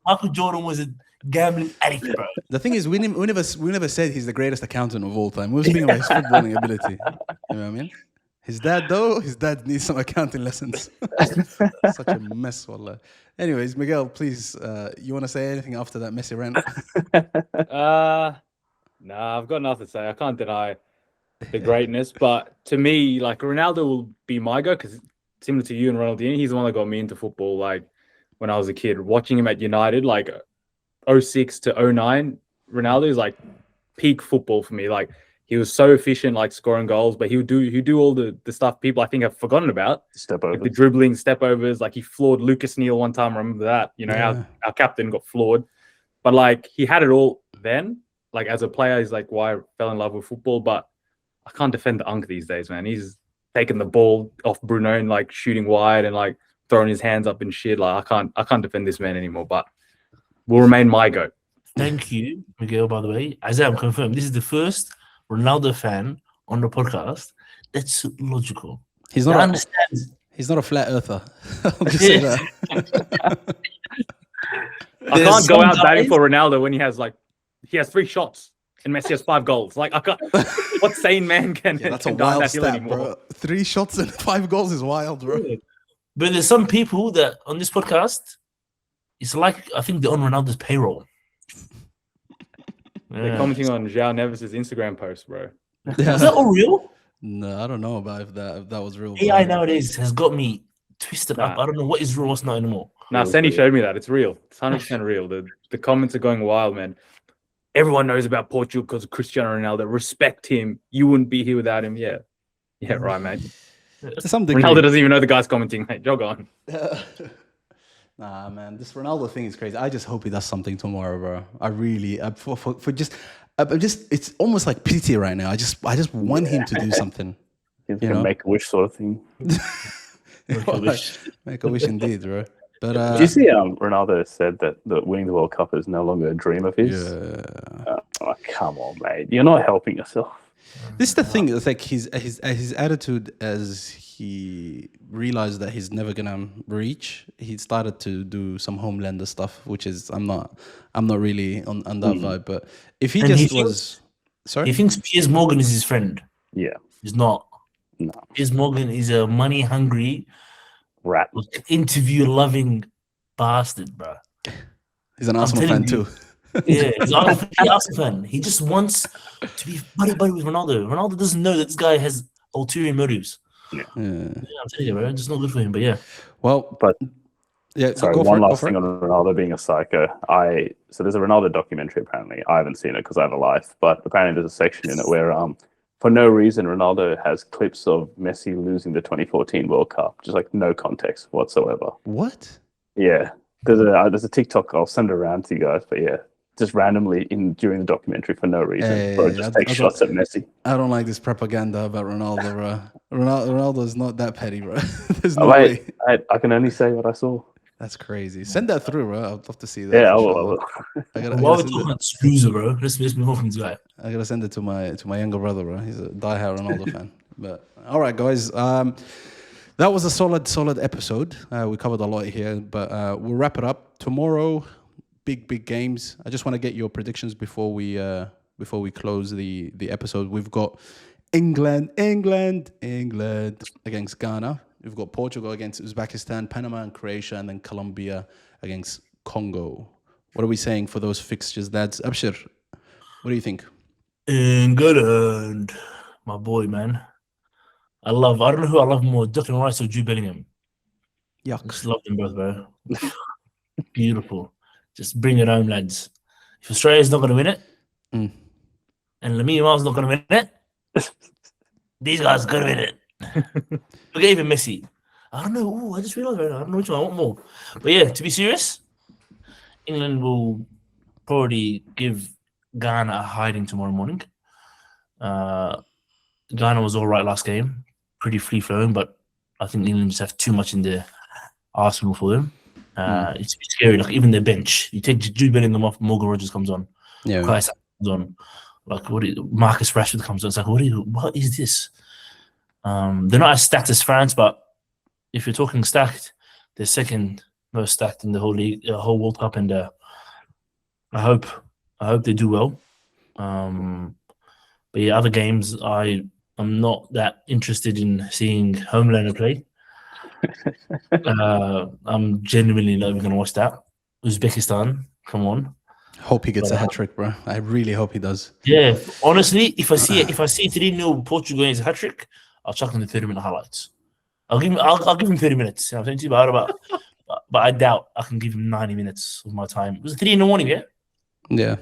Michael Jordan was a gambling addict, bro. The thing is, we never said he's the greatest accountant of all time. We were speaking about his footballing ability. You know what I mean? His dad needs some accounting lessons. Such a mess, wallah. Anyways, Miguel, please, you want to say anything after that Messi rant? Nah, I've got nothing to say. I can't deny the greatness, but to me, like Ronaldo will be my guy because similar to you and Ronaldinho, he's the one that got me into football. Like when I was a kid, watching him at United, like 06 to 09, Ronaldo is like peak football for me. Like he was so efficient, like scoring goals, but he'd do all the stuff people I think have forgotten about. Step over, like the dribbling, step overs. Like he floored Lucas Neal one time. Remember that? You know, our captain got floored, but like he had it all then. Like as a player, he's like why I fell in love with football. But I can't defend the Unk these days, man. He's taking the ball off Bruno and like shooting wide and like throwing his hands up and shit. Like I can't defend this man anymore. But will remain my goat. Thank you, Miguel. By the way, as I'm confirmed, this is the first Ronaldo fan on the podcast. That's logical. He's not a flat earther. I'll just say that. I can't go out batting for Ronaldo when he has 3 shots and Messi has 5 goals. Like I can't. What sane man can? That's can a wild that stat, bro. 3 shots and 5 goals is wild, bro. But there's some people that on this podcast, it's like I think they're on Ronaldo's payroll. They're commenting on João Neves' Instagram post, bro. Is that all real? No, I don't know about if that was real. AI nowadays has got me twisted up. I don't know what is real, what's not anymore. Nah, Senny showed me that. It's real. It's 100% real. The comments are going wild, man. Everyone knows about Portugal because of Cristiano Ronaldo. Respect him. You wouldn't be here without him. Yeah. Yeah, right, mate. To some degree. Ronaldo doesn't even know the guy's commenting, mate. Jog on. Nah, man, this Ronaldo thing is crazy. I just hope he does something tomorrow, bro. I really, it's almost like pity right now. I just want him to do something. He's gonna make a wish sort of thing. Make a wish indeed, bro. But did you see Ronaldo said that winning the World Cup is no longer a dream of his? Yeah. Oh, come on, mate. You're not helping yourself. This is the thing. It's like his attitude as he realized that he's never gonna reach. He started to do some Homelander stuff, which is I'm not really on that vibe. But if he And just he was, sorry, He thinks Piers Morgan is his friend. Yeah. He's not. No. Piers Morgan is a money hungry, Rat. interview loving bastard, bro. he's an Arsenal fan too. Yeah, he's an Arsenal fan. He just wants to be buddy with Ronaldo. Ronaldo doesn't know that this guy has ulterior motives. Yeah. I'm telling you, bro, it's not good for him. But yeah, Well, But yeah. sorry, go for one it, go last for thing it. on Ronaldo being a psycho. So there's a Ronaldo documentary apparently. I haven't seen it because I have a life, but apparently there's a section in it where for no reason Ronaldo has clips of Messi losing the 2014 World Cup, just like no context whatsoever. What? Yeah. There's a TikTok, I'll send it around to you guys, but yeah. Just randomly during the documentary for no reason. Bro, just take shots at Messi. I don't like this propaganda about Ronaldo, bro. Ronaldo is not that petty, bro. There's no Wait, way. I can only say what I saw. That's crazy. Send that through, bro. I'd love to see that. Yeah, I for will. sure. I gotta while we're send talking it. about Spoozer, bro, let's move on from this guy. I gotta send it to my younger brother, bro. He's a diehard Ronaldo fan. But all right, guys. That was a solid episode. We covered a lot here, but we'll wrap it up tomorrow. Big games. I just want to get your predictions before we close the episode. We've got England against Ghana. We've got Portugal against Uzbekistan, Panama and Croatia, and then Colombia against Congo. What are we saying for those fixtures, lads? Abshir, what do you think? England, my boy, man. I don't know who I love more, Declan Rice or Jude Bellingham. I Yuck. just love them both, bro. Beautiful. Just bring it home, lads. If Australia's not going to win it, and Lamine Yamal's not going to win it, these guys are going to win it. Forget even Messi. I don't know. Ooh, I just realized right now. I don't know which one I want more. But yeah, to be serious, England will probably give Ghana a hiding tomorrow morning. Ghana was all right last game. Pretty free-flowing, but I think England just have too much in their arsenal for them. It's scary. Like even their bench, you take Jude Bellingham off, Morgan Rogers comes on, Yeah. Christ comes on, like Marcus Rashford comes on. It's like what is this? They're not as stacked as France, but if you're talking stacked, they're second most stacked in the whole league, whole World Cup, and I hope they do well. But yeah, other games I'm not that interested in seeing Homelander play. I'm genuinely not even going to watch that. Uzbekistan, come on. Hope he gets a hat trick, bro. I really hope he does. Yeah, honestly, if I see 3-0 Portugal against a hat trick, I'll chuck in the 30-minute highlights. I'll give him 30 minutes. You know what I'm saying? But I doubt I can give him 90 minutes of my time. It was 3 in the morning, yeah. Yeah.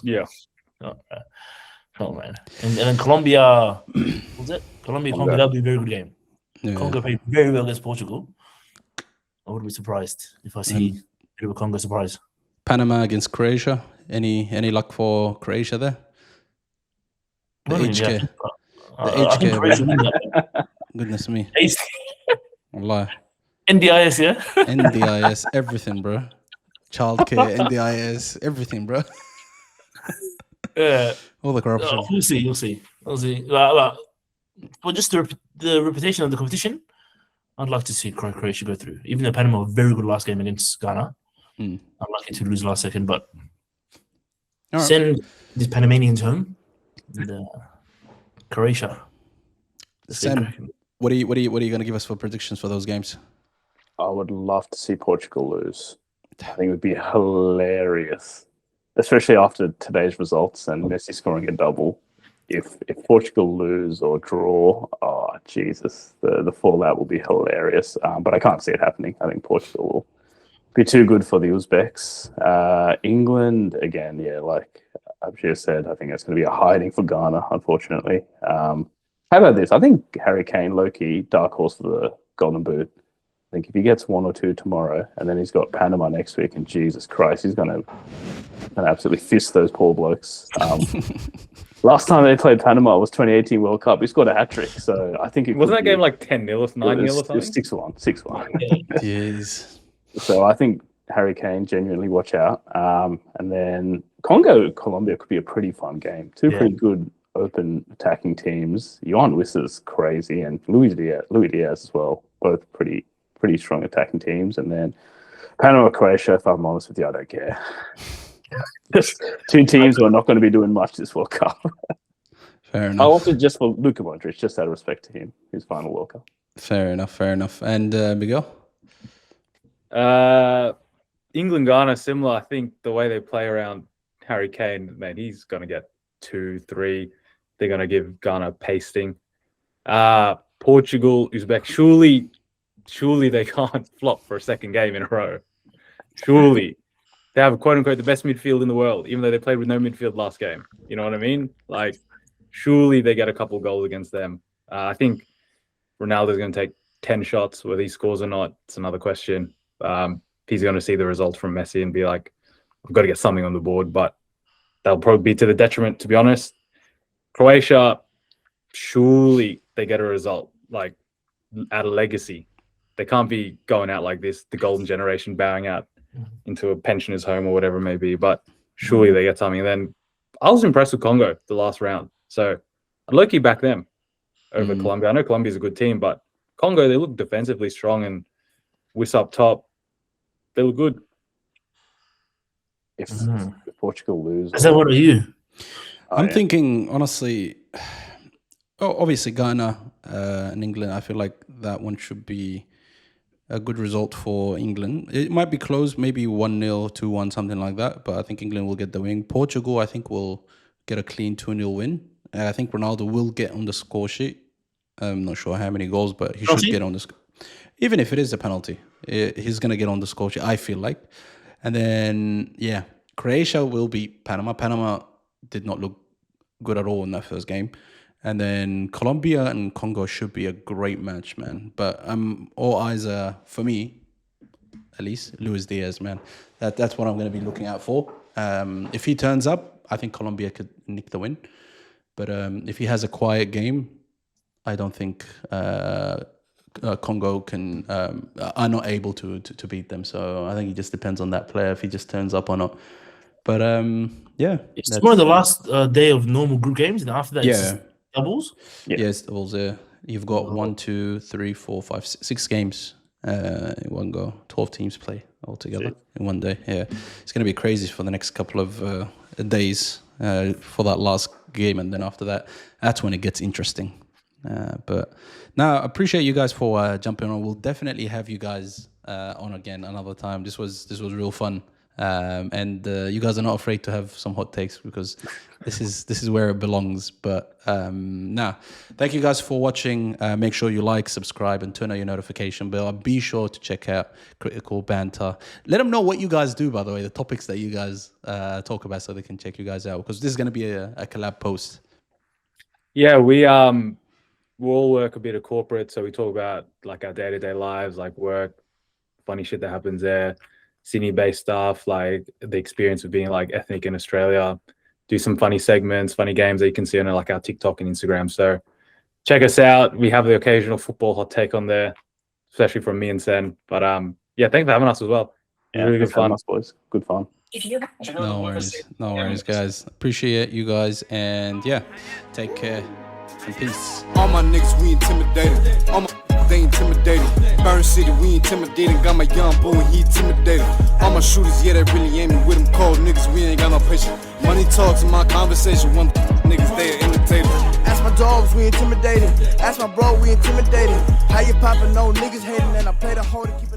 Yeah. Oh man. And then Colombia, what was it? Colombia, that'll be a very good game. Yeah. Congo played very well against Portugal. I wouldn't be surprised if I see a bit of a Congo surprise. Panama against Croatia. Any luck for Croatia there? The HK. I think Croatia win that. Goodness me. Wallah. NDIS, yeah? NDIS, everything, bro. Childcare, NDIS, everything, bro. Yeah. All the corruption. We'll see. But just the reputation of the competition, I'd like to see Croatia go through. Even though Panama were very good last game against Ghana, unlucky to lose last second, but send these Panamanians home. And, Croatia. Sam, what are you going to give us for predictions for those games? I would love to see Portugal lose. I think it would be hilarious, especially after today's results and Messi scoring a double. If Portugal lose or draw, oh Jesus, the fallout will be hilarious. But I can't see it happening. I think Portugal will be too good for the Uzbeks. England again, yeah, like Abshir said, I think it's going to be a hiding for Ghana, unfortunately. How about this? I think Harry Kane, low-key, dark horse for the Golden Boot. I think if he gets 1 or 2 tomorrow, and then he's got Panama next week, and Jesus Christ, he's going to absolutely fist those poor blokes. Last time they played Panama was 2018 World Cup. He scored a hat trick, so I think wasn't that game like 10-0 or 9-0 or something? 6-1. Jeez. So I think Harry Kane, genuinely watch out. And then Congo, Colombia could be a pretty fun game. Two pretty good open attacking teams. Johan Wissa's crazy, and Luis Diaz as well. Both pretty strong attacking teams. And then Panama, Croatia. If I'm honest with you, I don't care. Just two teams who are not going to be doing much this World Cup. Fair enough. I also just for Luka Modric, just out of respect to him, his final World Cup. Fair enough. And Miguel? England, Ghana, similar. I think the way they play around Harry Kane, man, he's going to get 2, 3. They're going to give Ghana a pasting. Portugal, Uzbek, surely they can't flop for a second game in a row. Surely. They have, quote unquote, the best midfield in the world, even though they played with no midfield last game. You know what I mean? Like, surely they get a couple goals against them. I think Ronaldo's going to take 10 shots. Whether he scores or not, it's another question. He's going to see the results from Messi and be like, I've got to get something on the board. But that'll probably be to the detriment, to be honest. Croatia, surely they get a result, like, out of legacy. They can't be going out like this, the golden generation bowing out into a pensioner's home or whatever it may be. But surely they get something. And then I was impressed with Congo the last round. So I'd low-key back them over Colombia. I know Colombia's a good team, but Congo, they look defensively strong, and Wiss up top, they look good. If Portugal lose... Is that what are you? I'm thinking, honestly, obviously Ghana and England, I feel like that one should be a good result for England. It might be close, maybe 1-0, 2-1, something like that, but I think England will get the win. Portugal, I think, will get a clean 2-0 win. I think Ronaldo will get on the score sheet. I'm not sure how many goals, but he should get on the score. Even if it is a penalty, he's going to get on the score sheet, I feel like. And then, yeah, Croatia will beat Panama. Panama did not look good at all in that first game. And then Colombia and Congo should be a great match, man. But all eyes are, for me, at least, Luis Diaz, man. That's what I'm going to be looking out for. If he turns up, I think Colombia could nick the win. But if he has a quiet game, I don't think Congo are not able to beat them. So I think it just depends on that player if he just turns up or not. But yeah, it's tomorrow the last day of normal group games, and after that, yeah, it's doubles. Yeah, it's doubles. Yeah, you've got 1, 2, 3, 4, 5, 6 games in one go. 12 teams play all together in one day. Yeah, it's going to be crazy for the next couple of days for that last game, and then after that, that's when it gets interesting. But now, I appreciate you guys for jumping on. We'll definitely have you guys on again another time. This was real fun. And you guys are not afraid to have some hot takes, because this is where it belongs. But thank you guys for watching. Make sure you like, subscribe, and turn on your notification bell. Be sure to check out Critical Banter. Let them know what you guys do, by the way, the topics that you guys talk about, so they can check you guys out, because this is going to be a collab post. Yeah, we all work a bit of corporate, so we talk about like our day-to-day lives, like work, funny shit that happens there, Sydney-based stuff, like the experience of being like ethnic in Australia, do some funny segments, funny games that you can see on like our TikTok and Instagram. So check us out. We have the occasional football hot take on there, especially from me and Sen. But yeah, thanks for having us as well. Yeah, really good fun. Us, boys. Good fun. No worries, guys. Appreciate you guys, and yeah, take care and peace. All my niggas, we intimidated. All my they intimidated. Burn City, we intimidated. Got my young boy, he intimidated. All my shooters, yeah, they really aiming with them cold niggas. We ain't got no patience. Money talks in my conversation. One niggas, they are imitated. Ask my dogs, we intimidated. Ask my bro, we intimidated. How you poppin', no niggas hating, and I play the hoe to keep it.